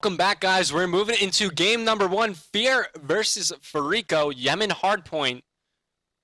Welcome back, guys. We're moving into game number 1, Fear versus Fariko, Yemen Hardpoint.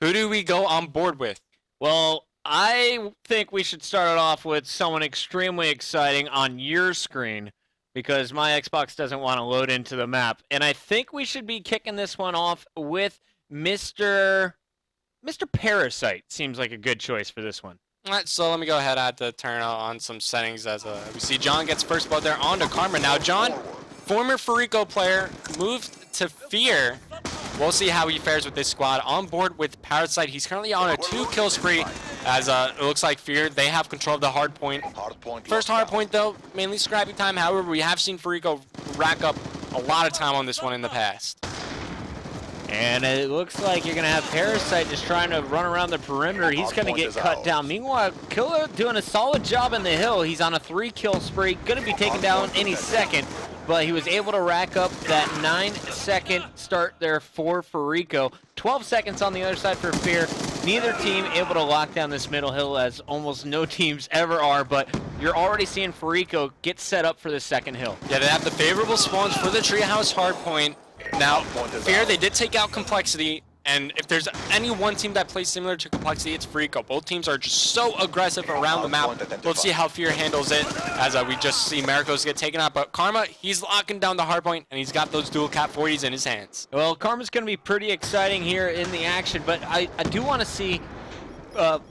Who do we go on board with? Well, I think we should start it off with someone extremely exciting on your screen because my Xbox doesn't want to load into the map. And I think we should be kicking this one off with Mr. Parasite. Seems like a good choice for this one. All right, so let me go ahead. I have to turn on some settings as we see John gets first blood there on to Karma. Now, John, former Fariko player, moved to Fear. We'll see how he fares with this squad. On board with Parasite. He's currently on a 2-kill spree as it looks like Fear, they have control of the hard point. First hard point, though, mainly scrappy time. However, we have seen Fariko rack up a lot of time on this one in the past. And it looks like you're going to have Parasite just trying to run around the perimeter. He's going to get cut down. Meanwhile, Killer doing a solid job in the hill. He's on a 3-kill spree. Going to be taken down any second. But he was able to rack up that 9-second start there for Fariko. 12 seconds on the other side for Fear. Neither team able to lock down this middle hill, as almost no teams ever are. But you're already seeing Fariko get set up for the second hill. Yeah, they have the favorable spawns for the treehouse hardpoint. Now, Fear, they did take out Complexity, and if there's any one team that plays similar to Complexity, it's Fariko. Both teams are just so aggressive around the map. Let's see how Fear handles it, as we just see Marcos get taken out. But Karma, he's locking down the hardpoint, and he's got those dual cap 40s in his hands. Well, Karma's going to be pretty exciting here in the action, but I do want to see...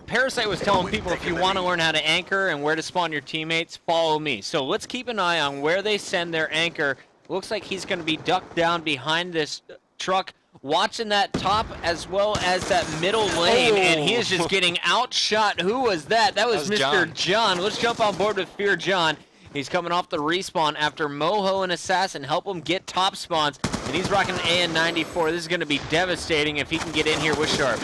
Parasite was telling people if you want to learn how to anchor and where to spawn your teammates, follow me. So let's keep an eye on where they send their anchor. Looks like he's going to be ducked down behind this truck, watching that top as well as that middle lane, and he is just getting outshot. Who was that? That was Mr. John. Let's jump on board with Fear John. He's coming off the respawn after Moho and Assassin help him get top spawns, and he's rocking an AN-94. This is going to be devastating if he can get in here with Sharp.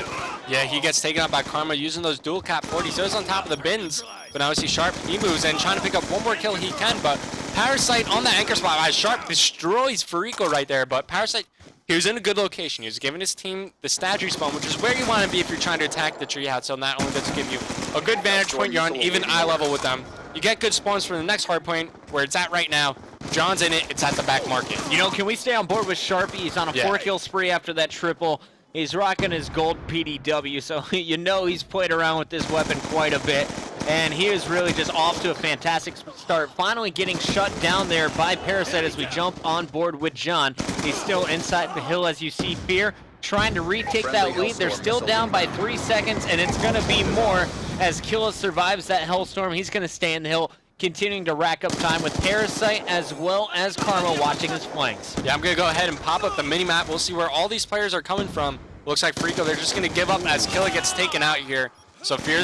Yeah, he gets taken out by Karma using those dual cap 40s. Those on top of the bins, but now we see Sharp. He moves in, trying to pick up one more kill he can, but Parasite on the anchor spot. Sharp destroys Fariko right there, but Parasite, he was in a good location. He was giving his team the statue spawn, which is where you want to be if you're trying to attack the treehouse. So not only does it give you a good vantage point, you're on even eye level with them. You get good spawns for the next hard point, where it's at right now. John's in it. It's at the back market. You know, can we stay on board with Sharpie? He's on a 4-kill spree after that triple. He's rocking his gold PDW, so you know he's played around with this weapon quite a bit. And he is really just off to a fantastic start, finally getting shut down there by Parasite as we jump on board with John. He's still inside the hill as you see Fear trying to retake that lead. They're still down by 3 seconds, and it's going to be more as Killa survives that Hellstorm. He's going to stay in the hill, continuing to rack up time with Parasite as well as Karma watching his flanks. Yeah, I'm going to go ahead and pop up the mini-map. We'll see where all these players are coming from. Looks like Fariko, they're just going to give up as Killa gets taken out here. So Fear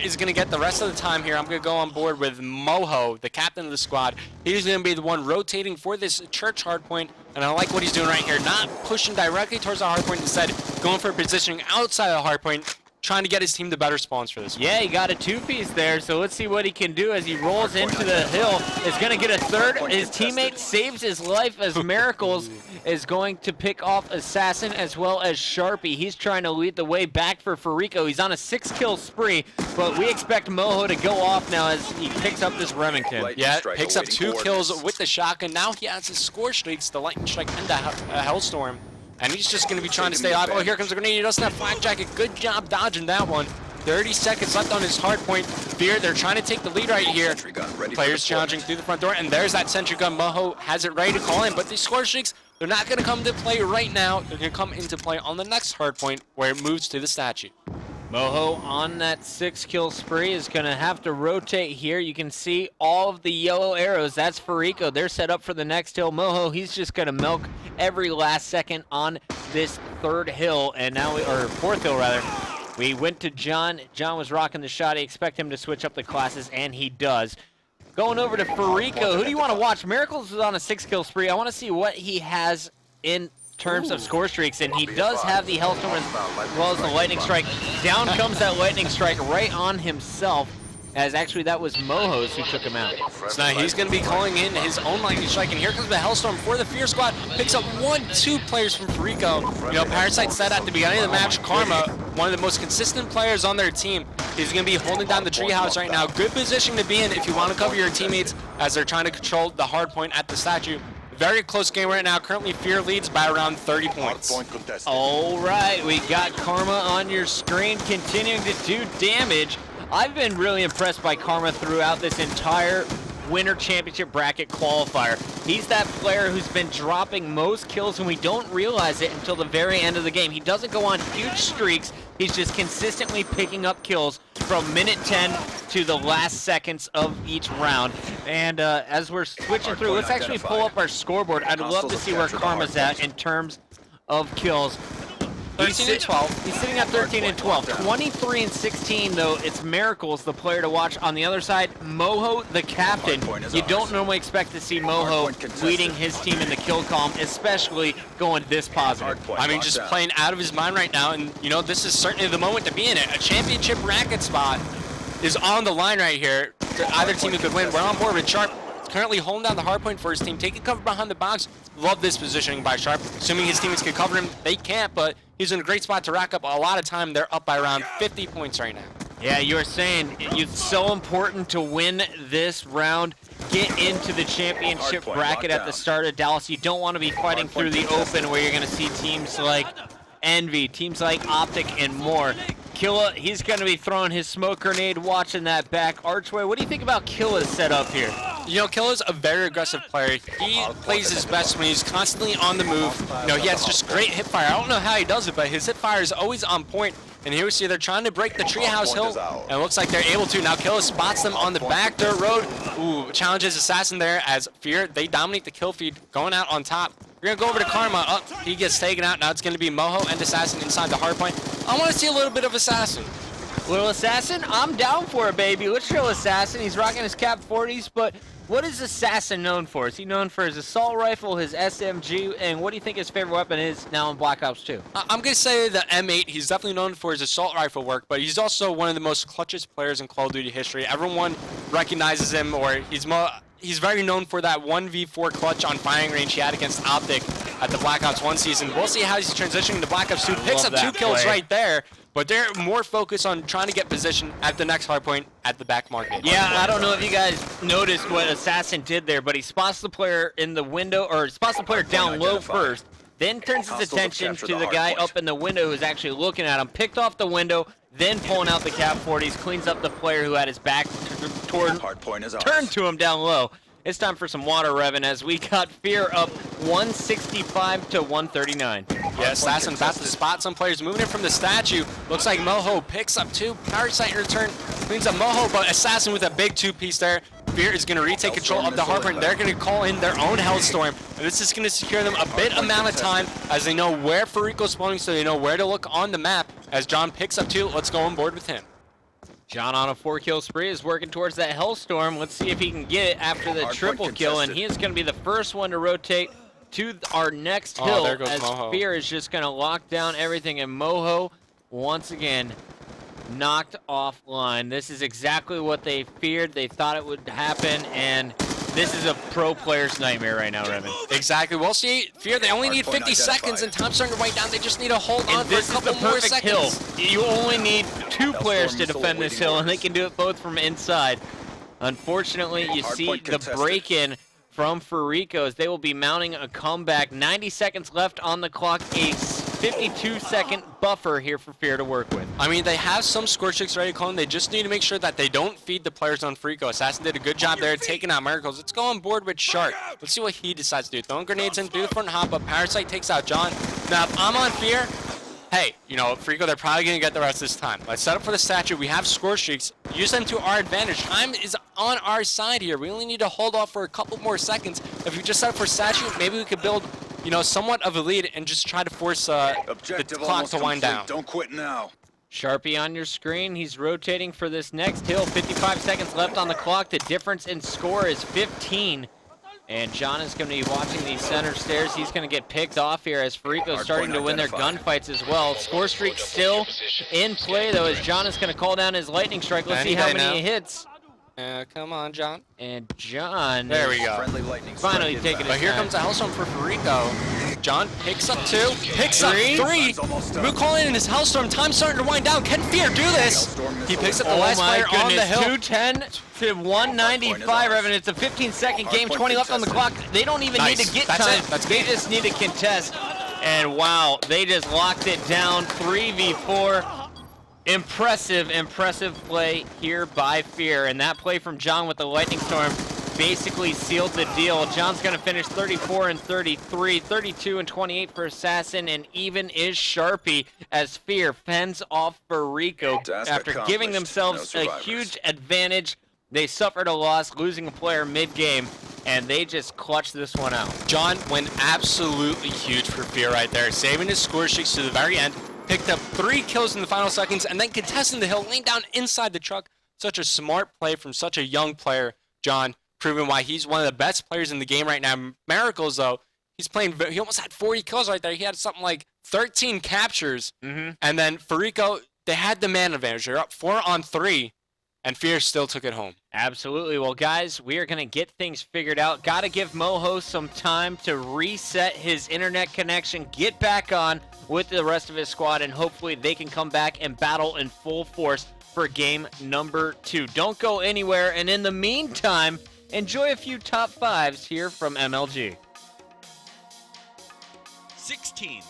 is going to get the rest of the time here. I'm going to go on board with Moho, the captain of the squad. He's going to be the one rotating for this church hardpoint, and I like what he's doing right here. Not pushing directly towards the hardpoint, instead going for positioning outside of the hardpoint, trying to get his team the better spawns for this one. Yeah, he got a 2-piece there, so let's see what he can do as he rolls into the hill. Is going to get a third. His teammate saves his life as Miracles is going to pick off Assassin as well as Sharpie. He's trying to lead the way back for Fariko. He's on a 6-kill spree, but we expect Moho to go off now as he picks up this Remington. Yeah, picks up 2 kills with the shotgun. Now he has his score streaks, the Lightning Strike and the Hellstorm. And he's just going to be trying to stay alive. Oh, here comes the grenade. He doesn't have Flak Jacket. Good job dodging that one. 30 seconds left on his hard point. Fear, they're trying to take the lead right here. Players challenging through the front door, and there's that sentry gun. Moho has it ready to call in, but these score streaks, they're not going to come into play right now. They're going to come into play on the next hard point where it moves to the statue. Moho on that 6-kill spree is going to have to rotate here. You can see all of the yellow arrows. That's Fariko. They're set up for the next hill. Moho, he's just going to milk every last second on this 3rd hill, and now or 4th hill rather. We went to John. John was rocking the shot. I expect him to switch up the classes, and he does. Going over to Fariko. Who do you want to watch? Miracles is on a 6-kill spree. I want to see what he has in terms of score streaks, and he does have the Hellstorm as well as the Lightning Strike. Down comes that Lightning Strike right on himself, as actually that was Moho's who took him out. So now he's going to be calling in his own Lightning Strike, and here comes the Hellstorm for the Fear squad. Picks up 1-2 players from Fariko. You know, Parasite said at the beginning of the match, Karma, one of the most consistent players on their team, is going to be holding down the treehouse right now. Good position to be in if you want to cover your teammates, as they're trying to control the hard point at the statue. Very close game right now. Currently, Fear leads by around 30 points. All right, we got Karma on your screen continuing to do damage. I've been really impressed by Karma throughout this entire Winter Championship bracket qualifier. He's that player who's been dropping most kills and we don't realize it until the very end of the game. He doesn't go on huge streaks. He's just consistently picking up kills from minute 10 to the last seconds of each round. And as we're switching through, let's actually pull up our scoreboard. I'd love to see where Karma's at in terms of kills. 13 and 12. He's sitting at 13 and 12. 23 and 16, though. It's Miracles, the player to watch. On the other side, Moho, the captain. You don't normally expect to see Moho leading his team in the kill column, especially going this positive. I mean, just playing out of his mind right now. And, you know, this is certainly the moment to be in it. A championship bracket spot is on the line right here. Either team could win. We're on board with Sharp. Currently holding down the hard point for his team, taking cover behind the box. Love this positioning by Sharp. Assuming his teammates can cover him, they can't, but he's in a great spot to rack up a lot of time. They're up by around 50 points right now. Yeah, you were saying it's so important to win this round, get into the championship bracket at the start of Dallas. You don't want to be fighting through the open where you're going to see teams like Envy, teams like Optic, and more. Killa, he's going to be throwing his smoke grenade, watching that back archway. What do you think about Killa's setup here? You know, Killa's a very aggressive player. He plays his best when he's constantly on the move. You know, he has just great hip fire. I don't know how he does it, but his hip fire is always on point. And here we see they're trying to break the treehouse hill, and it looks like they're able to. Now Killa spots them on the back dirt road. Ooh, challenges Assassin there as Fear, they dominate the kill feed, going out on top. We're going to go over to Karma. Oh, he gets taken out. Now it's going to be Moho and Assassin inside the hard point. I want to see a little bit of Assassin. Little Assassin, I'm down for it, baby. Let's show Assassin. He's rocking his cap 40s, but what is Assassin known for? Is he known for his assault rifle, his SMG, and what do you think his favorite weapon is now in Black Ops 2? I'm going to say the M8. He's definitely known for his assault rifle work, but he's also one of the most clutchest players in Call of Duty history. Everyone recognizes him, or he's very known for that 1v4 clutch on firing range he had against Optic at the Black Ops 1 season. We'll see how he's transitioning to Black Ops 2. Picks up 2 kills right there, but they're more focused on trying to get position at the next hardpoint at the back market. Yeah, I don't know if you guys noticed what Assassin did there, but he spots the player in the window, or spots the player down low first, then turns his attention to the guy up in the window who's actually looking at him, picked off the window, then pulling out the cap 40s, cleans up the player who had his back turned to him down low. It's time for some water revving as we got Fear up 165 to 139. Yeah, Assassin about to spot some players moving in from the statue. Looks like Moho picks up 2. Parasite in return cleans up Moho, but Assassin with a big 2-piece there. Fear is going to retake control of the harbor, and they're going to call in their own Hellstorm. And this is going to secure them a bit amount of time as they know where Fariko's spawning, so they know where to look on the map. As John picks up 2, let's go on board with him. John on a 4-kill spree is working towards that Hellstorm. Let's see if he can get it after the triple kill, and he is going to be the first one to rotate to our next hill there goes as Moho. Fear is just going to lock down everything, and Moho once again knocked offline. This is exactly what they feared. They thought it would happen, and this is a pro player's nightmare right now, Revan. Exactly. We'll see. Fear, they only need 50 seconds, and time's starting to wind down. They just need to hold on for a couple more seconds. Hill. You only need 2 players to defend this hill, and they can do it both from inside. Unfortunately, you see the break-in from Fariko as they will be mounting a comeback. 90 seconds left on the clock. A 52-second buffer here for Fear to work with. I mean, they have some score streaks ready to call them. They just need to make sure that they don't feed the players on Fariko. Assassin did a good job there taking out Miracles. Let's go on board with Shark. Let's see what he decides to do. Throwing grenades in through the front hop, but Parasite takes out John. Now, if I'm on Fear, hey, you know, Fariko, they're probably going to get the rest this time. Let's set up for the statue. We have score streaks. Use them to our advantage. Time is on our side here. We only need to hold off for a couple more seconds. If we just set up for statue, maybe we could build, you know, somewhat of a lead and just try to force the clock to wind down. Don't quit now. Sharpie on your screen. He's rotating for this next hill. 55 seconds left on the clock. The difference in score is 15. And John is going to be watching these center stairs. He's going to get picked off here as Fariko's starting to win their gunfights as well. Score streak still in play, though, as John is going to call down his lightning strike. Let's see how many he hits. Come on, John. And John, there we go. Finally taking his But here time. comes a Hellstorm for Fariko. John picks up 2, picks up 3. Moo calling in his Hellstorm. Time's starting to wind down. Can Fear do this? He picks up the last player on the hill. 210 to 195, Evan. It's a 15-second game, 20 left on the clock. They don't even need to get time. They just need to contest. And wow, they just locked it down. 3v4. Impressive play here by Fear. And that play from John with the Lightning Storm basically sealed the deal. John's going to finish 34 and 33, 32 and 28 for Assassin, and even is Sharpie as Fear fends off Fariko. After giving themselves a huge advantage, they suffered a loss, losing a player mid-game, and they just clutched this one out. John went absolutely huge for Fear right there, saving his score streaks to the very end, picked up 3 kills in the final seconds, and then contesting the hill, laying down inside the truck. Such a smart play from such a young player, John, proving why he's one of the best players in the game right now. Miracles, though, he almost had 40 kills right there. He had something like 13 captures. And then Fariko, they had the man advantage. They're up 4 on 3, and Fear still took it home. Absolutely. Well, guys, we are going to get things figured out. Got to give Moho some time to reset his internet connection, get back on with the rest of his squad, and hopefully they can come back and battle in full force for game number 2. Don't go anywhere, and in the meantime, enjoy a few top 5s here from MLG. 16.